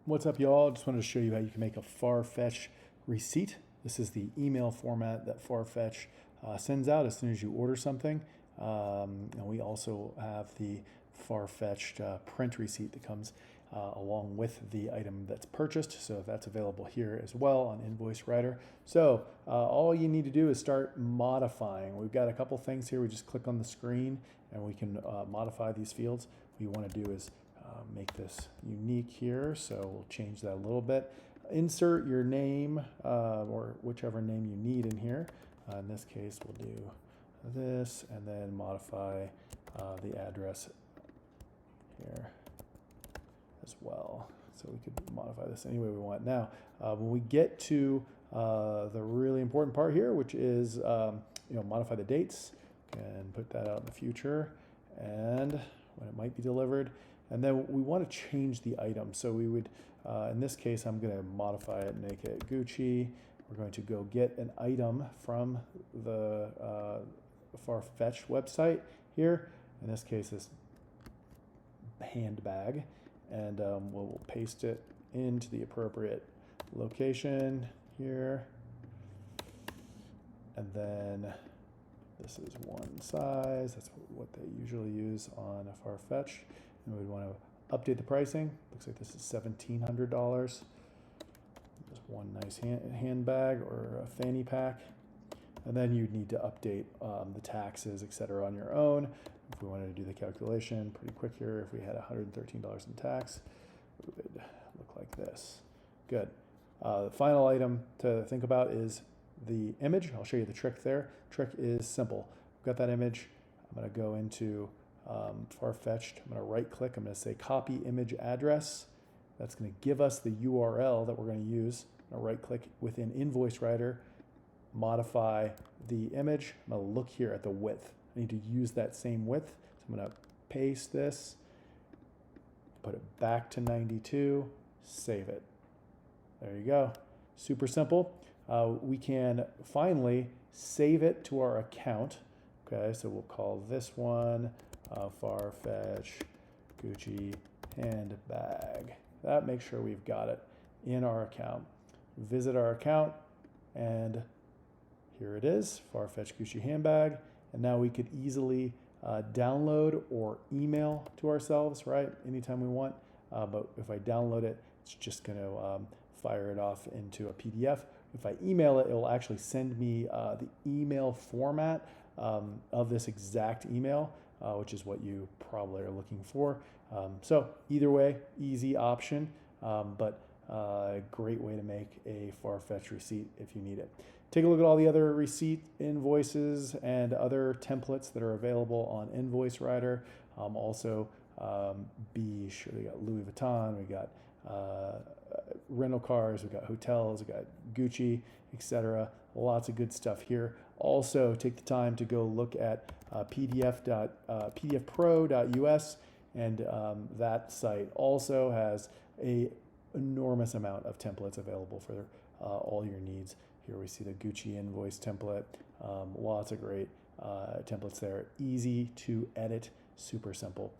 What's up, y'all? Just wanted to show you how you can make a Farfetch receipt. This is the email format that Farfetch sends out as soon as you order something. And we also have the Farfetched print receipt that comes along with the item that's purchased. So that's available here as well on Invoice Writer. So all you need to do is start modifying. We've got a couple things here. We just click on the screen and we can modify these fields. What you want to do is make this unique here, so we'll change that a little bit. Insert your name or whichever name you need in here. In this case, we'll do this and then modify the address here as well. So we could modify this any way we want. Now, when we get to the really important part here, which is modify the dates, and put that out in the future and when it might be delivered. And then we want to change the item. So we would, in this case, I'm going to modify it and make it Gucci. We're going to go get an item from the Farfetch website here. In this case, this handbag. And we'll paste it into the appropriate location here. And then this is one size. That's what they usually use on a Farfetch. And we'd want to update the pricing. Looks like this is $1,700. Just one nice handbag or a fanny pack. And then you'd need to update the taxes, etc. on your own. If we wanted to do the calculation pretty quick here, if we had $113 in tax, it would look like this. Good. The final item to think about is the image. I'll show you the trick there. Trick is simple. I've got that image. I'm going to go into Farfetched. I'm going to right click. I'm going to say copy image address. That's going to give us the URL that we're going to use. I'm going to right click within Invoice Writer, modify the image. I'm going to look here at the width. I need to use that same width. So I'm going to paste this, put it back to 92, save it. There you go. Super simple. We can finally save it to our account. Okay, so we'll call this one Farfetch Gucci handbag. That makes sure we've got it in our account. Visit our account and here it is, Farfetch Gucci handbag. And now we could easily download or email to ourselves, right? Anytime we want. But if I download it, it's just going to fire it off into a PDF. If I email it, it will actually send me the email format of this exact email, which is what you probably are looking for. So either way, easy option, but a great way to make a Farfetch receipt if you need it. Take a look at all the other receipt invoices and other templates that are available on Invoice Writer. Also, be sure we got Louis Vuitton, we got rental cars, we got hotels, we got Gucci, etc. Lots of good stuff here. Also, take the time to go look at pdfpro.us, and that site also has an enormous amount of templates available for all your needs. Here we see the Gucci invoice template. Lots of great templates there. Easy to edit, super simple.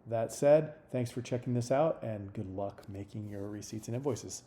That said, thanks for checking this out and good luck making your receipts and invoices.